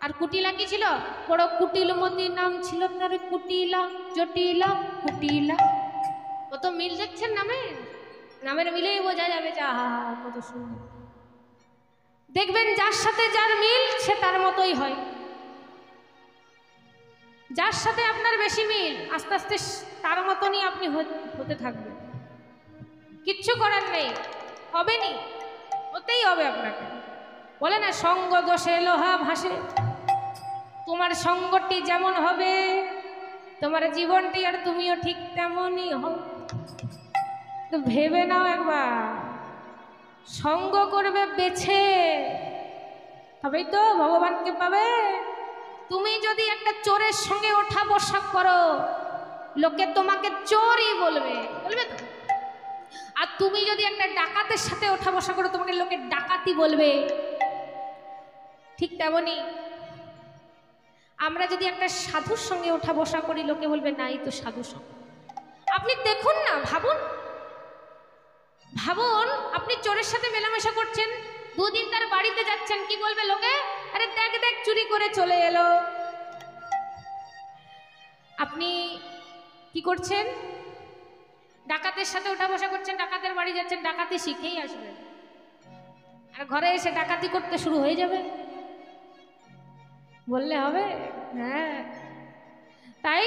আর কুটিলা কি ছিল? বড় কুটিলমতি নাম ছিল তার, কুটিলা, জটিলা, কুটিলা। কত মিল দেখছেন নামের মিলেই বোঝা যাবে যে আহা কত সুন্দর। দেখবেন যার সাথে যার মিল সে তার মতোই হয়। যার সাথে আপনার বেশি মিল আস্তে আস্তে তার মতনই আপনি হতে থাকবেন। কিচ্ছু করার নেই, হবেনি, হতেই হবে আপনাকে। বলে না সঙ্গ দোষে লোহা ভাসে, তোমার সঙ্গটি যেমন হবে তোমার জীবনটি আর তুমিও ঠিক তেমনই হও। তো ভেবে নাও একবার, সঙ্গ করবে বেছে, তবেই তো ভগবানকে পাবে। তুমি যদি একটা চোরের সঙ্গে ওঠা বসা করো লোকে তোমাকে চোরই বলবে, বলবে তো। আর তুমি যদি একটা ডাকাতের সাথে ওঠা বসা করো তোমাকে লোকে ডাকাতি বলবে। ঠিক তেমনি আমরা যদি একটা সাধুর সঙ্গে ওঠা বসা করি লোকে বলবে না এই তো সাধু সঙ্গ। আপনি দেখুন না, ভাবুন ভাবুন, আপনি চোরের সাথে মেলামেশা করছেন, দুদিন তার বাড়িতে যাচ্ছেন, কি বলবে লোকে? আরে দেখ দেখ চুরি করে চলে এলো। আপনি কি করছেন? ডাকাতের সাথে ওঠা বসা করছেন, ডাকাতের বাড়ি যাচ্ছেন, ডাকাতি শিখেই আসবেন, আর ঘরে এসে ডাকাতি করতে শুরু হয়ে যাবে, বললে হবে? হ্যাঁ, তাই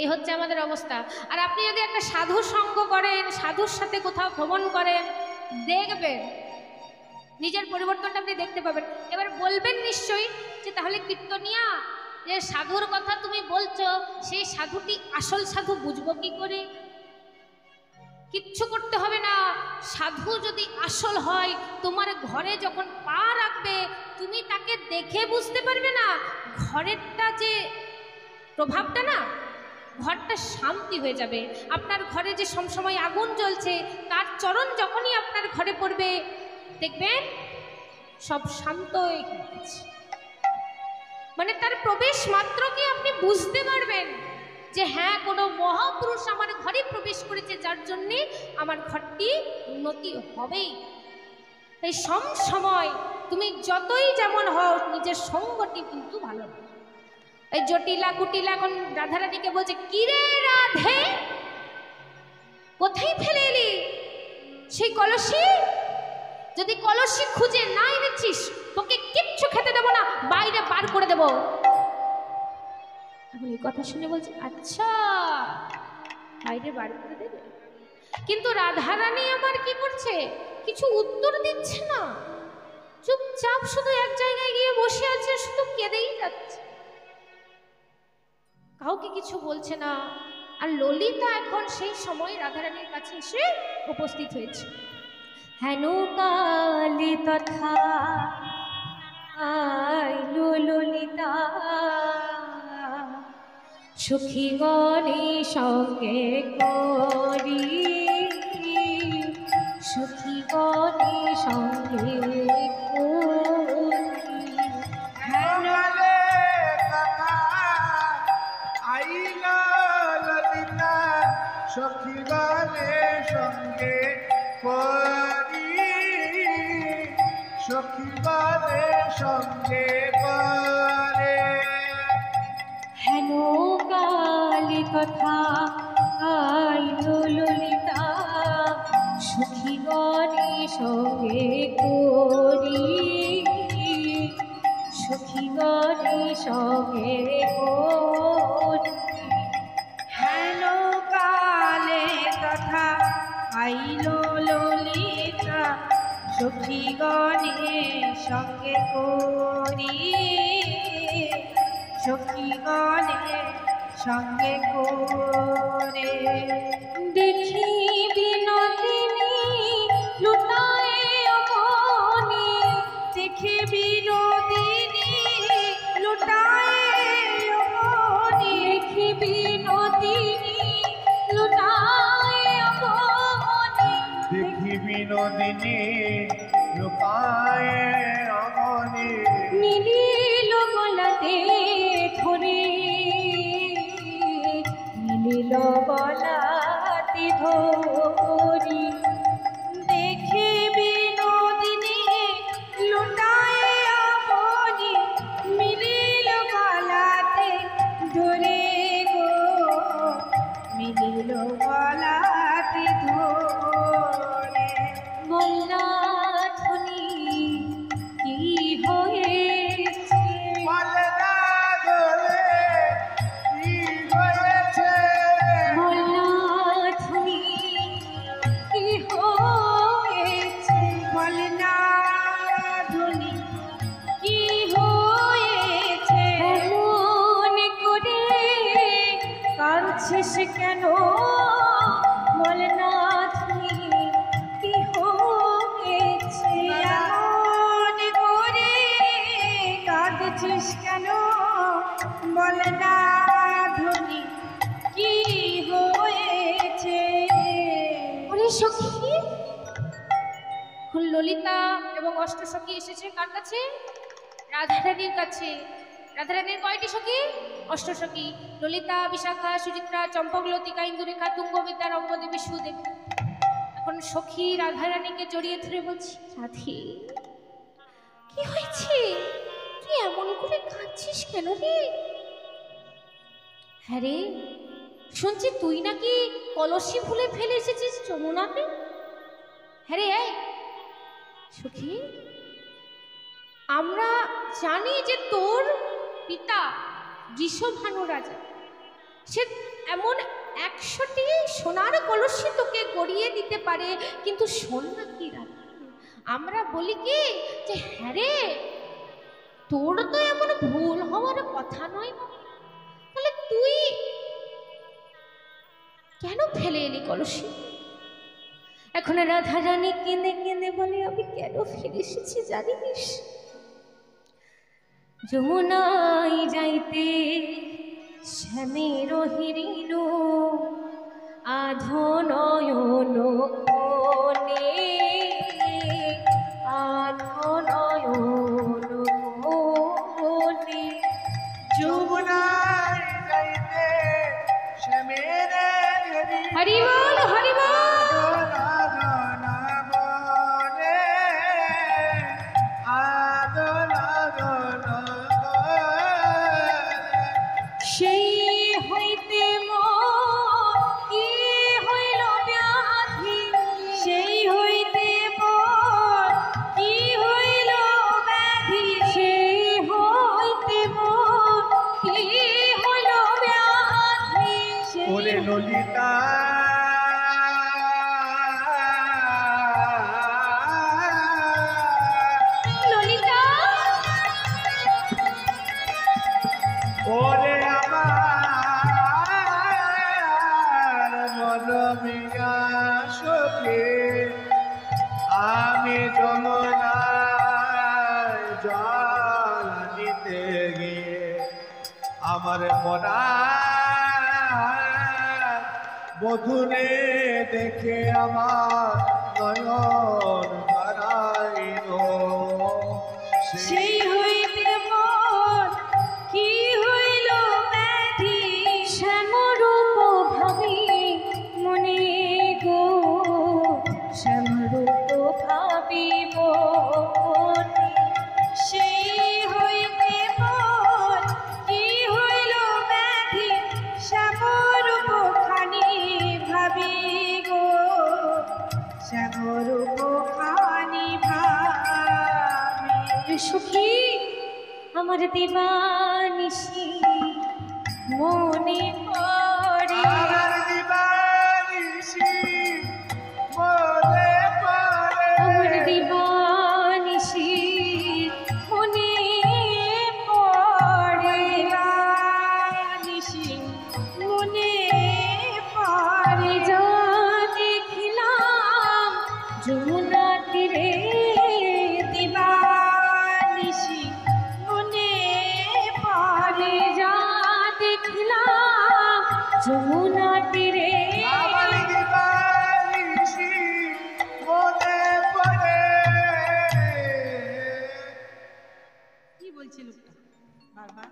এই হচ্ছে আমাদের অবস্থা। আর আপনি যদি একটা সাধু সঙ্গ করেন, সাধুর সাথে কোথাও ভ্রমণ করেন, দেখবেন নিজের পরিবর্তনটা আপনি দেখতে পাবেন। এবার বলবেন নিশ্চয়ই যে তাহলে কীর্তনিয়া, যে সাধুর কথা তুমি বলছো সেই সাধুটি আসল সাধু বুঝবো কি করে? কিচ্ছু করতে হবে না। সাধু যদি আসল হয় তোমার ঘরে যখন পা রাখবে তুমি তাকে দেখে বুঝতে পারবে না, ঘরেরটা যে প্রভাবটা না, ঘরটা শান্তি হয়ে যাবে। আপনার ঘরে যে সবসময় আগুন জ্বলছে তার চরণ যখনই আপনার ঘরে পড়বে দেখবেন সব শান্ত হয়ে গেছে। মানে তার প্রবেশ মাত্র কি আপনি বুঝতে পারবেন যে হ্যাঁ কোনো মহাপুরুষ আমার ঘরে প্রবেশ করেছে, যার জন্যে আমার ঘরটি উন্নতি হবেই। তাই সব সময় তুমি যতই যেমন হও নিজের সঙ্গটি কিন্তু ভালো। এই জটিলা কুটিলা এখন রাধারানীকে বলছে, কিরে রাধে কোথায় ফেলে এলি সেই কলসি? যদি কলসি খুঁজে না এনেছিস তোকে কিচ্ছু খেতে দেবো না, বাইরে বার করে দেবো। এখন এই কথা শুনে বলছে আচ্ছা বাইরে বার করে দেবে। কিন্তু রাধারানী আমার কি করছে? কিছু উত্তর দিচ্ছে না, চুপচাপ শুধু এক জায়গায় গিয়ে বসে আছে, শুধু কেঁদেই যাচ্ছে, কাউকে কিছু বলছে না। আর ললিতা এখন সেই সময় রাধারানীর কাছে এসে উপস্থিত হয়েছে। হেন কালী তথা আইলো ললিতা, সখীগণে সঙ্গে করি, সখীগণে সঙ্গে সখীগণে সঙ্গে করি, সখীগণে সঙ্গে করে। হেন কালী কথা আইলো ললিতা, সখীগণে সঙ্গে করি, সখীগণে সঙ্গে করি। হেন কালে তথা আইলো ললিতা, সখীগণে সঙ্গে করি, সখীগণে সঙ্গে করে। দেখি বিনোদিনী লুটায় অমনি, দেখে বিনোদিনী লুটায় অমনি, দেখি বিনোদিনী লুটায় অমনি, দেখি বিনোদিনী লুকায় অমনি, নীল গলাতে ধরে, নীল গলাতে ধরি। দেখে বিনোদিনী লুটায় অমনি, কেন বল না ধনী কি হয়েছে এমন করে কাঁদছিস কেন বল না ধনী কি হয়েছে ওরে সখী ললিতা এবং অষ্টসখী এসেছে কার কাছে? রাধারানীর কাছে। রাধারানীর কয়টি সখী? অষ্টসখী। ললিতা, বিশাখা, সুচিত্রা, চম্পকলতিকা, ইন্দুরেখা, তুঙ্গবিদ্যা, রঙ্গদেবী, সুদেবী। এখন সখী রাধারানীকে জড়িয়ে ধরে বলছি, রাধে কি হয়েছে? তুই এমন করে কাঁদছিস কেন রে? হ্যাঁ রে, শুনছি তুই নাকি কলসি ভুলে ফেলে এসেছিস যমুনাতে। হ্যাঁ রে, এই সখী, আমরা জানি যে তোর পিতা ঋষভানু রাজা, সে এমন 100টি সোনার কলসি তোকে গড়িয়ে দিতে পারে, কিন্তু শোন না কি রাধা, আমরা বলি কি যে হ্যাঁ রে, তোর তো এমন ভুল হওয়ার কথা নয়, তাহলে তুই কেন ফেলে এলি কলসি? এখন রাধারানী কেঁদে কেঁদে বলে, আমি কেন ফিরে এসেছি জানিস? যমুনায় যাইতে শ্যামের হিরিল আধো নয়ন কোণে, আধো নয়ন কোণে। যমুনায় যাইতে শ্যামের হরি বল, হরি বল। সেই হইতে মোর কি হইল ব্যাধি, সেই হইতে মোর কি হইল ব্যাধি সেই হইতে মোর কি হইল ব্যাধি। ওরে ললিতা ললিতা, ওরে আমার মরমিয়া সখী, আমি যমুনায় জল নিতে গিয়ে আমার মরা বধুরে দেখে আমার নয়ন ধরাইল। সেই হইতে মোর কি হইল ব্যাধি শ্যামরূপ ভাবি মনে গো, শ্যামরূপ ভাবিব মনে। সেই হইতে মোর কি হইল ব্যাধি শ্যামরূপ খানি ভাবি গো, শ্যামরূপ খানি ভাবি। সখী আমার দিবানিশি মনে পড়ে, আমার দিবানিশি মনে পড়ে, আমার দিবানিশি মনে পড়ে, নিশি মনে পড়ে যা দেখিলাম যমুনা তীরে, দিবানিশি মনে পড়ে যা দেখলাম যমুনা তীরে। আমার দিবানিশি মনে পড়ে। কি বলছে লোকটা বারবার?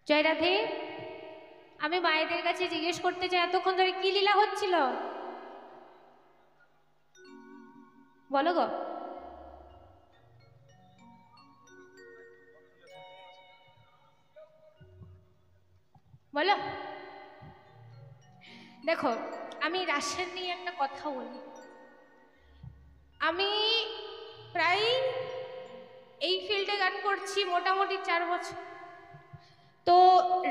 জয় রাধে, আমি মায়েদের কাছে জিজ্ঞেস করতে চাই এতক্ষণ ধরে কি লীলা হচ্ছিল, বলো গো। বলো। দেখো, আমি রাসের নিয়ে একটা কথা বলি। আমি প্রায় এই ফিল্ডে গান করছি মোটামুটি 4 বছর। তো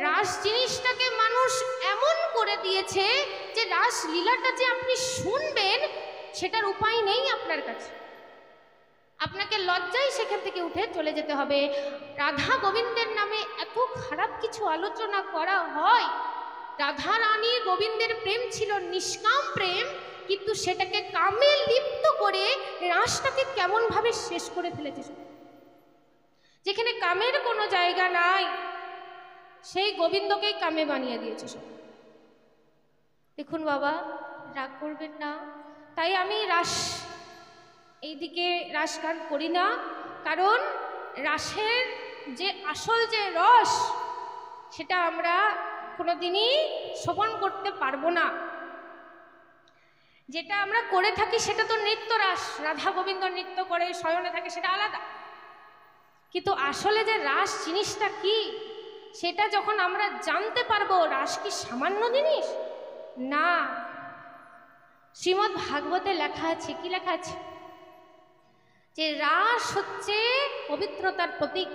রাস জিনিসটাকে মানুষ এমন করে দিয়েছে যে রাস লীলাটা যে আপনি শুনবেন সেটার উপায় নেই আপনার কাছে। আপনাকে লজ্জায় সেখান থেকে উঠে চলে যেতে হবে। রাধা গোবিন্দের নামে এত খারাপ কিছু আলোচনা করা হয়। রাধা রানী গোবিন্দের প্রেম ছিল নিষ্কাম প্রেম, কিন্তু সেটাকে কামে লিপ্ত করে রাসটাকে কেমনভাবে শেষ করে ফেলেছে। যেখানে কামের কোনো জায়গা নাই সেই গোবিন্দকেই কামে বানিয়ে দিয়েছে সব। দেখুন বাবা, রাগ করবেন না। তাই আমি এইদিকে রাস গান করি না, কারণ রাসের যে আসল যে রস সেটা আমরা কোনোদিনই শোভন করতে পারবো না। যেটা আমরা করে থাকি সেটা তো নৃত্য রাস, রাধা গোবিন্দ নৃত্য করে শয়নে থাকে, সেটা আলাদা। কিন্তু আসলে যে রাস জিনিসটা কি সেটা যখন আমরা জানতে পারবো, রাস কি সামান্য জিনিস না। শ্রীমদ্ ভাগবতে লেখা আছে, কি লেখা আছে? যে রাস হচ্ছে পবিত্রতার প্রতীক,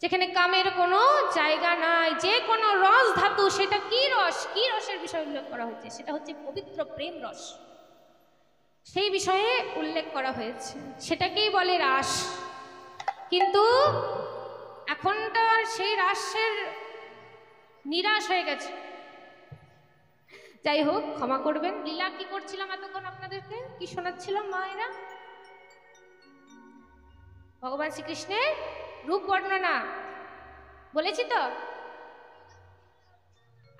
যেখানে কামের কোনো জায়গা নাই। যে কোনো রস ধাতু, সেটা কি রস, কি রসের বিষয়ে উল্লেখ করা হয়েছে? সেটা হচ্ছে পবিত্র প্রেম রস, সেই বিষয়ে উল্লেখ করা হয়েছে, সেটাকেই বলে রাস। কিন্তু এখন তো আর সেই রাসের নিরাশ হয়ে গেছে। যাই হোক, ক্ষমা করবেন। লীলা কি করছিলাম এতক্ষণ? আপনাদেরকে কি শোনাচ্ছিলাম মায়েরা? ভগবান শ্রীকৃষ্ণের রূপ বর্ণনা বলেছি তো।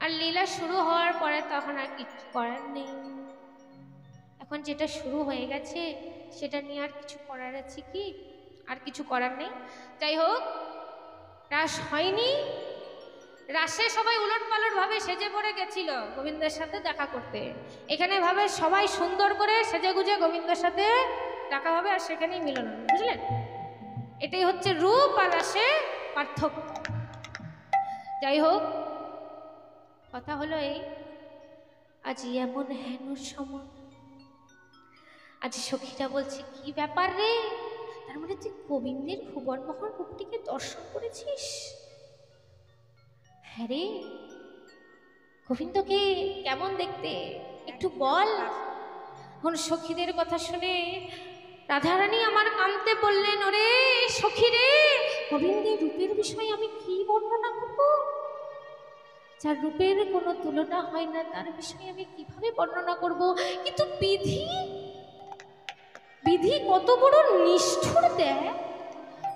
আর লীলা শুরু হওয়ার পরে তখন আর কিছু করার নেই। এখন যেটা শুরু হয়ে গেছে সেটা নিয়ে আর কিছু করার আছে কি? আর কিছু করার নেই। যাই হোক, রাস হয়নি। রাসে সবাই উলট পালট ভাবে সেজে পড়ে গেছিল গোবিন্দের সাথে দেখা করতে। এখানে ভাবে সবাই সুন্দর করে সেজে গুজে গোবিন্দের সাথে দেখা হবে, আর সেখানেই মিলন হবে। বুঝলেন? এটাই হচ্ছে রূপ আর রাসে পার্থক্য। যাই হোক, কথা হলো এই, আজ এমন হেন সময়, আজ সখীরা বলছে কি ব্যাপার রে, তার মানে তুই গোবিন্দের ভুবনমোহন রূপটিকে দর্শন করেছিস? হ্যাঁ রে, গোবিন্দকে কেমন দেখতে একটু বল। এখন সখীদের কথা শুনে রাধারানী আমার কান্তে বললেন, ওরে সখী রে, গোবিন্দের রূপের বিষয়ে আমি কি বর্ণনা করব? যার রূপের কোনো তুলনা হয় না তার বিষয়ে আমি কিভাবে বর্ণনা করব? কিন্তু বিধি কত বড় নিষ্ঠুর দেয়,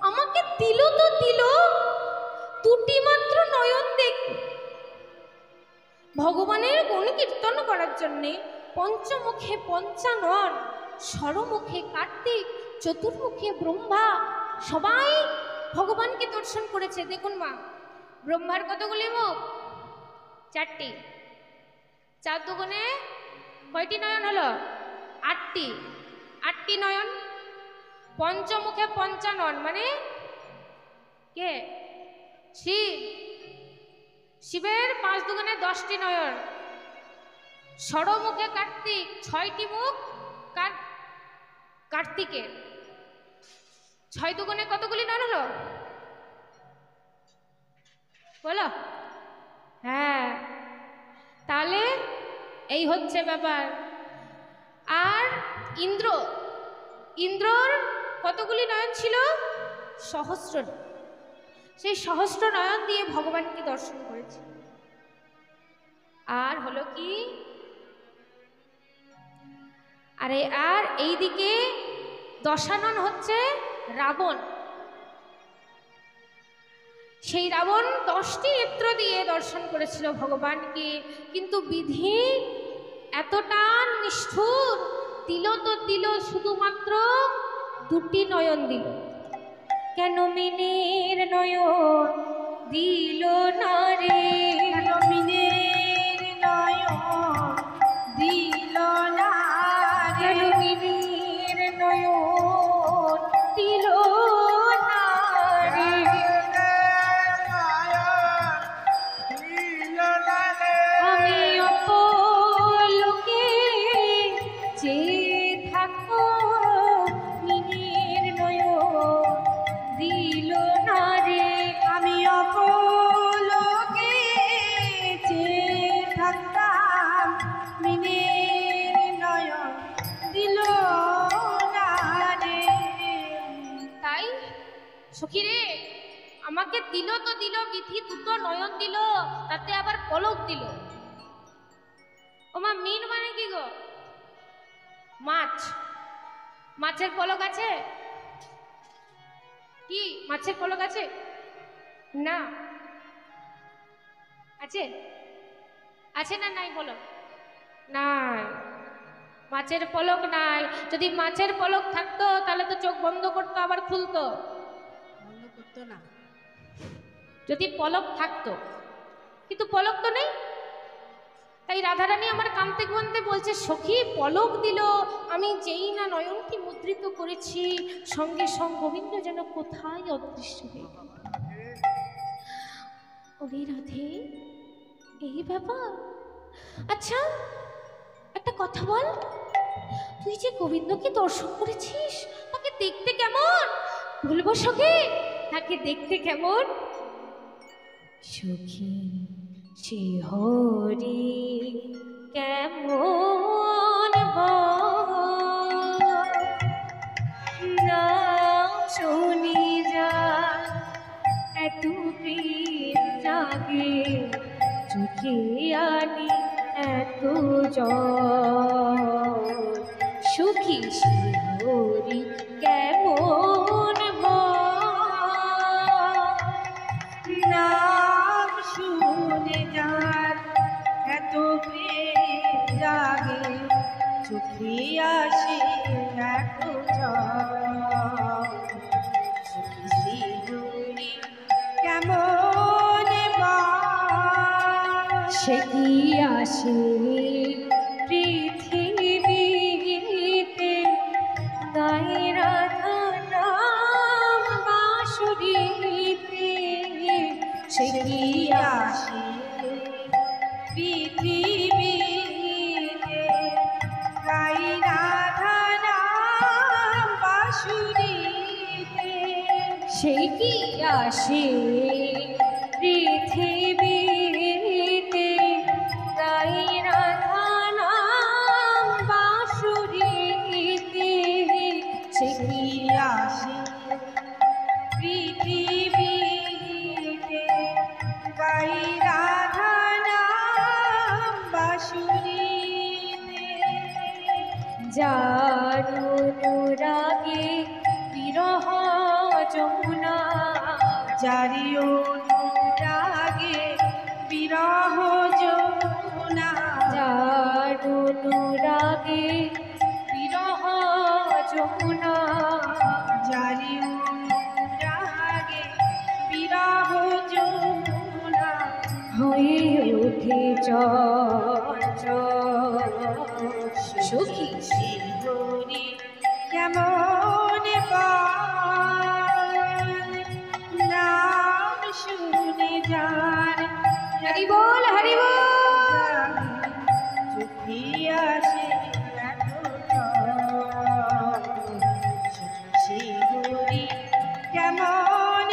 আমাকে দিল তো দিল দুটি মাত্র নয়ন দেখ ভগবানের গুণ কীর্তন করার জন্যে। পঞ্চমুখে পঞ্চানন, ষড়মুখে কার্তিক, চতুর্মুখে ব্রহ্মা, সবাই ভগবানকে দর্শন করেছে। দেখুন মা, ব্রহ্মার কতগুলি মুখ? 4টি। 4 দুগুণে কয়টি নয়ন হলো? 8টি। 8টি নয়ন। পঞ্চমুখে পঞ্চানন মানে কে? শিব। শিবের 5 দুগুণে 10টি নয়ন। ষড়মুখে কার্তিক, 6টি মুখ কার্তিকের। 6 দুগুণে কতগুলি নয়ন হলো বলো? হ্যাঁ, তাহলে এই হচ্ছে ব্যাপার। আর ইন্দ্রর কতগুলি নয়ন ছিল? সহস্র। সেই সহস্র নয়ন দিয়ে ভগবানকে দর্শন করেছে। আর হলো কি, আর এইদিকে দশানন হচ্ছে রাবণ। সেই রাবণ 10টি নেত্র দিয়ে দর্শন করেছিল ভগবানকে, কিন্তু বিধি এতটা নিষ্ঠুর, দিল তো দিল শুধুমাত্র 2টি নয়ন দিল। কেন মিনের নয়ন দিল না রে, কেন মিনের নয়ন দিল না রে, কেন মিনের নয়ন দিল না রে। আমি অপলোকে যে থাকো সখী রে, আমাকে দিল তো দিল বিধি, দুটো নয়ন দিল, তাতে আবার পলক দিল। ওমা মিন মানে কি গো? মাছ। মাছের পলক আছে? কি মাছের পলক আছে? না। আছে? আছে না নাই বলো? নাই, মাছের পলক নাই। যদি মাছের পলক থাকতো তাহলে তো চোখ বন্ধ করতো আবার খুলতো। বন্ধ করতো না। যদি পলক থাকতো, কিন্তু পলক তো নেই। তাই রাধারানী আমার কান্তে কান্তে বলছে, সখী পলক দিল, আমি যেই না নয়নটি মুদ্রিত করেছি, সঙ্গে সঙ্গে গোবিন্দ যেন কোথায় অদৃশ্য হয়ে গেল। ওরে রাধে, এই ব্যাপার। আচ্ছা একটা কথা বল, তুই যে গোবিন্দকে দর্শন করেছিস, তাকে দেখতে কেমন? বলবো সখী, তাকে দেখতে কেমন? সখী সে হরি কেমন নাম শুনি যা এত প্রেম জাগে, চোখে আনি এত জল। সখী সে হরি কেমন নাম শুনে যার এত প্রেম জাগে, চোখে আসে এত জল। শ্রীহরি কেমন সে কি আসে পৃথিবীতে, গাই রাধা নাম বাঁশুরিতে। সে কি আসে পৃথিবীতে, গাই রাধা নাম বাঁশুরিতে। সে কি আসে পৃথিবীতে, গাই রাধা নাম বাঁশুরিতে। সে কি আসে পৃথিবীতে, গাই রাধা নাম বাঁশুরিতে। যার অনুরাগে বিরহ যমুনা, জারি অনুরাগে বিরহ যমুনা। যার অনুরাগে বিরহ যমুনা, জারি অনুরাগে বিরহ যমুনা। হয়ে ওঠে চঞ্চল। সখী শ্রীহরি কেমন নাম শুনে যার হরি বল, হরি বল। চোখে আসে এত জল। শ্রীহরি কেমন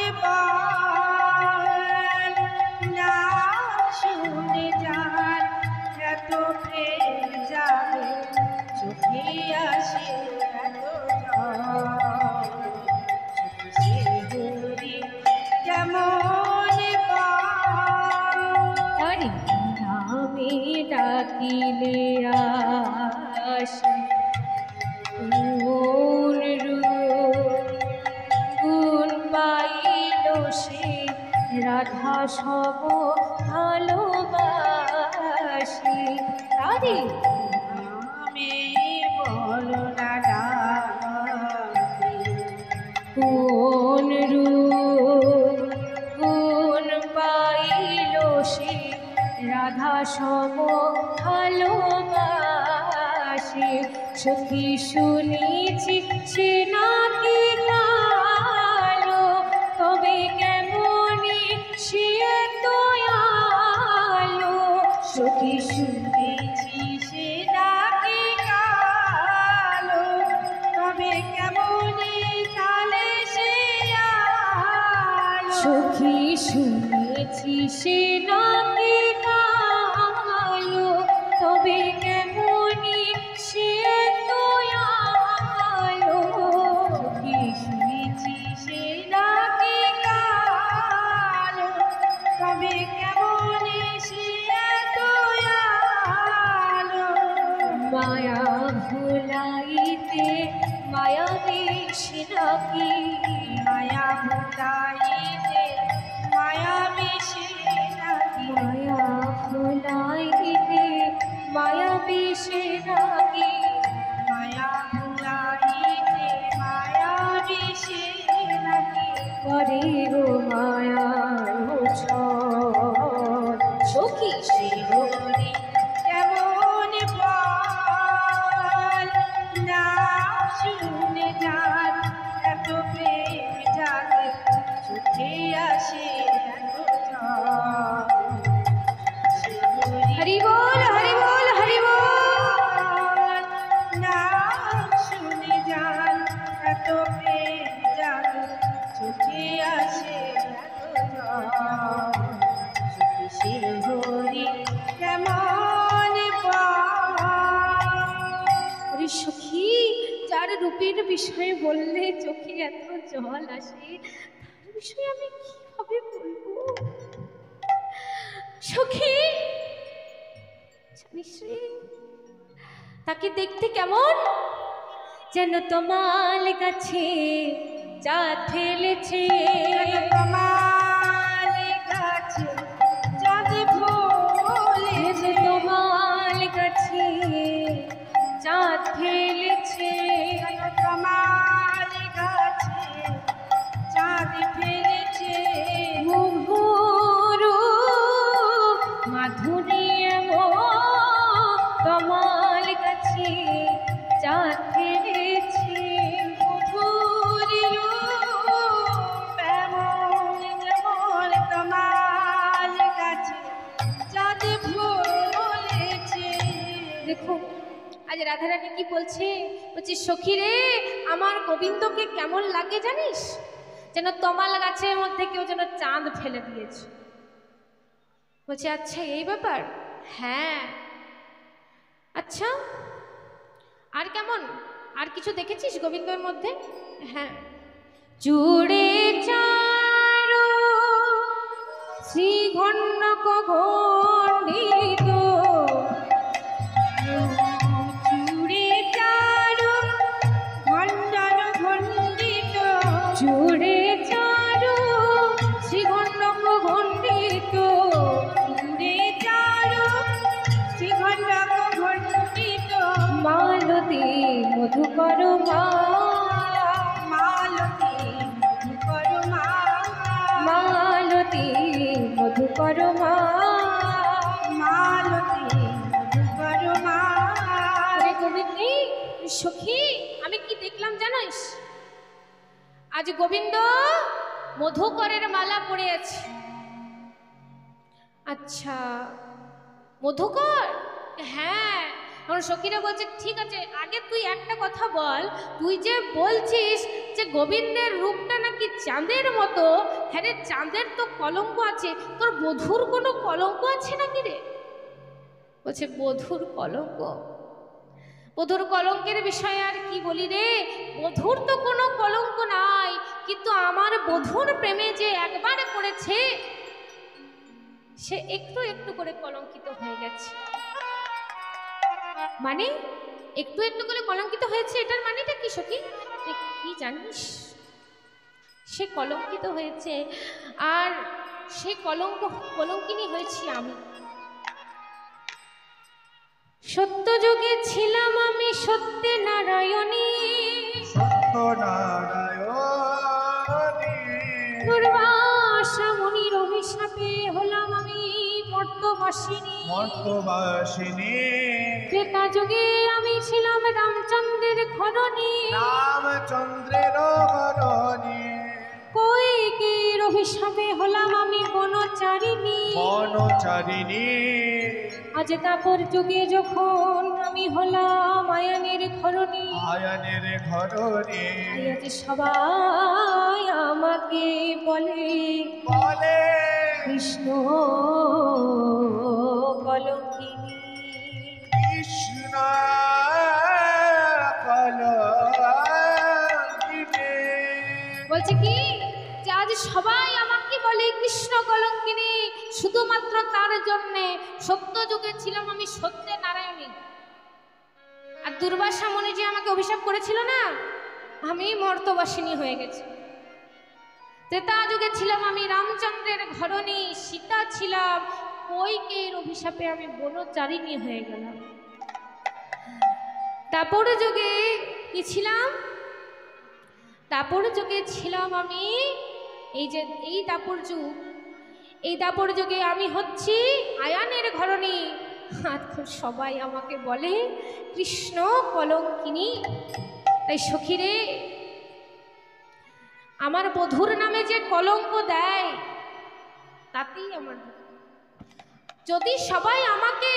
নাম শুনে যার এত প্রেম জাগে, চোখে আসে এত জল। শ্রীহরি কেমন তারি নামে ডাকিলে আসে কোন রূপ, গুণ পাইল সে রাধা সব ভালোবাসি। তারি নামে বলো না ডাকে, কোন রূপ, গুণ পাইল সে রাধা সম ভালোবাসে। সখী শুনেছি সে নাকি কালো, তবে কেমনে সে দয়ালো। সখী শুনেছি সে ডাকে কালো, তবে কেমনে চালে সে আলো। সখী শুনেছি সে নাকি কালো, তবে কেমনি সে দয়ালো। সখী শুনেছি সে ডাকে ডাকি মায়া ভুলাইতে মায়া বেশে ডাকি মায়া ভুলাইতে মায়া বেশে ডাকি মায়া ভুলাইতে মায়া বেশে ডাকি করে গো মায়ার ছল সখী শিহরি কেমন বল না শুনে যার এত প্রেম জাগে চোখে আসে এত জল শিহরি হরি বল হরি বল হরি বল না শুনে যার এত প্রেম জাগে চোখে আসে এত জল শিহরি কেমন ওরে সখী যার রূপের বিষয়ে বললে চোখে এত জল আসে তার বিষয়ে আমি কিভাবে বলবো সখী জানিস রে তাকে দেখতে কেমন যেন তোমার কাছে চাঁদ ফেলেছে তোমার কাছে চাঁদ যেন তোমার কাছে চাঁদ ফেলেছে তোমার কাছে চাঁদ ফেলেছে মুহুরু মাধুরী তোমার কাছে চাঁদ ফেলেছে মধুরী রূপ এমন যেমন তোমার কাছে চাঁদ ফেলেছে। দেখো আজ রাধারানী কি বলছে বলছে সখী রে আমার গোবিন্দকে কেমন লাগে জানিস যেন তমাল গাছের মধ্যে কেউ যেন চাঁদ ফেলে দিয়েছে বলছে আচ্ছা এই ব্যাপার হ্যাঁ আচ্ছা আর কেমন আর কিছু দেখেছিস গোবিন্দর মধ্যে হ্যাঁ জুড়ে চারু শ্রীঘণ্টক ঘণ্ডিত জুড়ে চারু ঘণ্টার ঘণ্টিত জুড়ে চারু শ্রীঘণ্টক ঘণ্ডিত জুড়ে চারু শ্রীঘণ্টক ঘণ্টিত মালতী মধুকর মা মালতী মধুকর মা মালতী মধুকর মা মালতী মধুকর মা। আরে গোবিন্দ সখী আমি কি দেখলাম জানিস আজ গোবিন্দ মধুকরের মালা পরে আছে আচ্ছা মধুকর হ্যাঁ আমার সখীরা বলছে ঠিক আছে আগে তুই একটা কথা বল তুই যে বলছিস যে গোবিন্দের রূপটা নাকি চাঁদের মতো হ্যাঁ রে চাঁদের তো কলঙ্ক আছে তোর বধূর কোনো কলঙ্ক আছে নাকি রে বলছে বধূর কলঙ্ক বধূর কলঙ্কের বিষয়ে আর কি বলি রে বধূর তো কোনো কলঙ্ক নাই কিন্তু আমার বধূর প্রেমে যে একবার পড়েছে সে একটু একটু করে কলঙ্কিত হয়ে গেছে মানে একটু একটু করে কলঙ্কিত হয়েছে এটার মানেটা কি সখী তুই কি জানিস সে কলঙ্কিত হয়েছে আর সে কলঙ্কিনী হয়েছি আমি সত্য যুগে ছিলাম আমি সত্যে নারায়ণী সত্যনারায়ণী দুর্বাসা মুনির অভিশাপে হলাম আমি মর্তবাসিনী মর্তবাসিনী ত্রেতা যুগে আমি ছিলাম রামচন্দ্রের ঘরণী রামচন্দ্রের ঘরণী কইকের অভিশাপে হলাম আমি বনচারিণী বনচারিণী আজ তাপর যুগে যখন আমি হলাম আয়ানের ঘরণী আয়ানের ঘরণী আজ সবাই আমাকে বলে বলে কৃষ্ণ কলঙ্কিনী কৃষ্ণ কলঙ্কিনী বলছে কি যে আজ সবাই আমাকে বলে কৃষ্ণ কলঙ্কিনী শুধুমাত্র তার জন্যে সত্য যুগে ছিলাম আমি সত্যে নারায়ণী আর দুর্বাসা মুনি যে আমাকে অভিশাপ করেছিল না আমি মর্তবাসিনী হয়ে গেছি। ত্রেতা যুগে ছিলাম আমি রামচন্দ্রের ঘরণী, সীতা ছিলাম কৈকেয়ীর অভিশাপে আমি বনচারিণী হয়ে গেলাম। তারপর যুগে কি ছিলাম? তারপর যুগে ছিলাম আমি এই দাপর যুগ, এই দাপর যুগে আমি হচ্ছি আয়ানের ঘরণী। এখন সবাই আমাকে বলে কৃষ্ণ কলঙ্কিনী। তাই সখীরে, আমার বধূর নামে যে কলঙ্ক দেয় তাতেই আমার, যদি সবাই আমাকে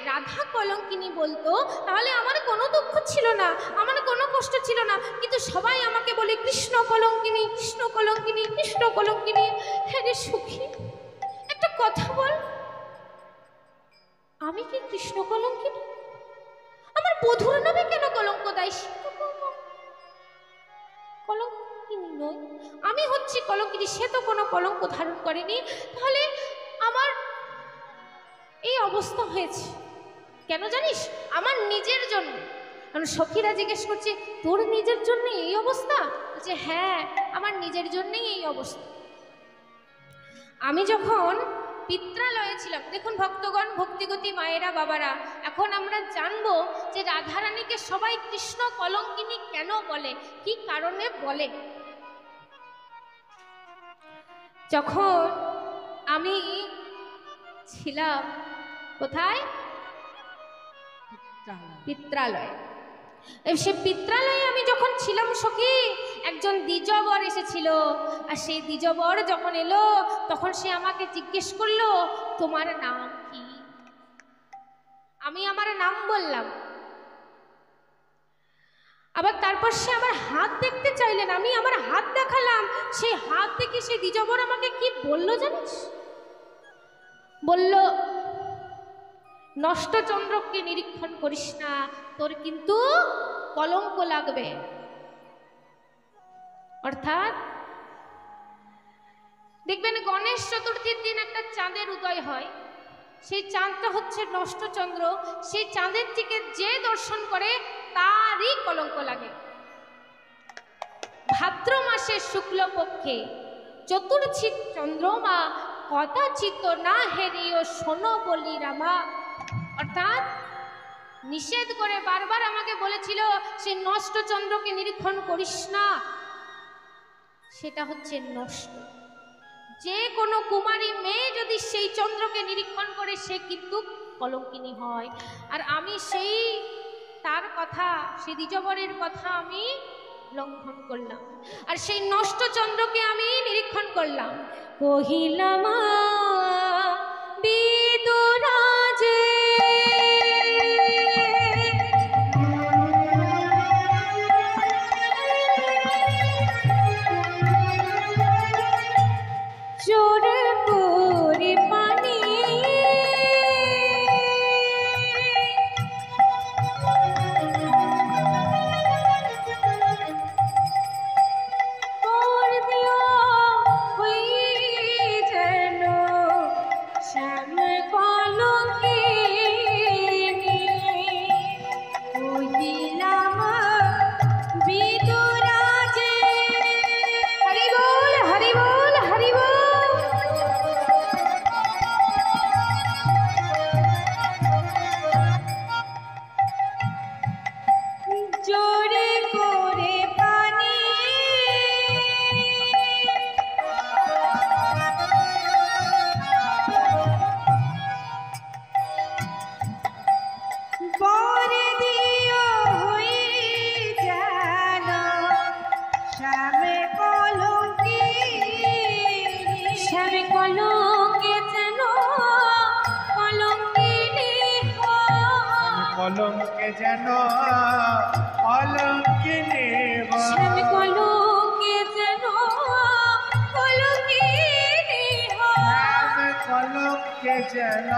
রাধা কলঙ্কিনী বলতো তাহলে আমার কোনো দুঃখ ছিল না, আমার কোনো কষ্ট ছিল না। কিন্তু সবাই আমাকে বলে কৃষ্ণ কলঙ্কিনী, কৃষ্ণ কলঙ্কিনী, কৃষ্ণ কলঙ্কিনী। হ্যাঁ রে সখী, একটা কথা বল, আমি কি কৃষ্ণ কলঙ্কিনী? আমার বধূর নামে কেন কলঙ্ক দেয়? কলঙ্কিনী নই, আমি হচ্ছি কলঙ্কিনী। সে তো কোনো কলঙ্ক ধারণ করেনি, তাহলে আমার এই অবস্থা হয়েছে কেন জানিস? আমার নিজের জন্য। কারণ সখীরা জিজ্ঞেস করছে তোর নিজের জন্য এই অবস্থা? বলছে হ্যাঁ, আমার নিজের জন্যই এই অবস্থা। আমি যখন পিত্রালয়ে ছিলাম, দেখুন ভক্তগণ, ভক্তিগতী মায়েরা, বাবারা, এখন আমরা জানবো যে রাধারানীকে সবাই কৃষ্ণ কলঙ্কিনী কেন বলে, কি কারণে বলে। যখন আমি ছিলাম কোথায়? পিত্রালয়ে। সে পিত্রালয়ে আমি যখন ছিলাম সখী, একজন দ্বিজবর এসেছিল। আর সেই দ্বিজবর যখন এলো তখন সে আমাকে জিজ্ঞেস করলো তোমার নাম কি? আমি আমার নাম বললাম। আবার তারপর সে আমার হাত দেখতে চাইলেন, আমি আমার হাত দেখালাম। সেই হাত দেখে সেই দ্বিজবর আমাকে কি বললো জানিস? বলল নষ্টচন্দ্রকে নিরীক্ষণ করিস না, তোর কিন্তু কলঙ্ক লাগবে। অর্থাৎ দেখবেন গণেশ চতুর্থীর দিন একটা চাঁদের উদয় হয়, সেই চাঁদটা হচ্ছে নষ্টচন্দ্র। সেই চাঁদের দিকে যে দর্শন করে তারই কলঙ্ক লাগে। ভাদ্র মাসের শুক্লপক্ষে চতুর্থী চন্দ্রমা কদাচিত না হেরিও শোনো বলি রামা। অর্থাৎ নিষেধ করে বারবার আমাকে বলেছিল সেই নষ্ট চন্দ্রকে নিরীক্ষণ করিস না, সেটা হচ্ছে নষ্ট। যে কোনো কুমারী মেয়ে যদি সেই চন্দ্রকে নিরীক্ষণ করে সে কিন্তু কলঙ্কিনী হয়। আর আমি সেই তার কথা, সেই দ্বিজবরের কথা আমি লঙ্ঘন করলাম, আর সেই নষ্ট চন্দ্রকে আমি নিরীক্ষণ করলাম। কহিলাম বিদুরাজে চোর করে পানি কর দিও হই যেন শ্যাম কলঙ্কিনী। কহিলাম বিদুরাজে হরি বল, হরি বল, হরি বল। জোরে করে পানি বর দিও হই যেন শ্যামে কলঙ্কিনী। শ্যামে কলঙ্কে যেন কলঙ্কিনী হয়। কলঙ্কে যেন কলঙ্কিনী শ্যামে কলঙ্কে যেন কলঙ্কিনী হয়। কলঙ্কে যেন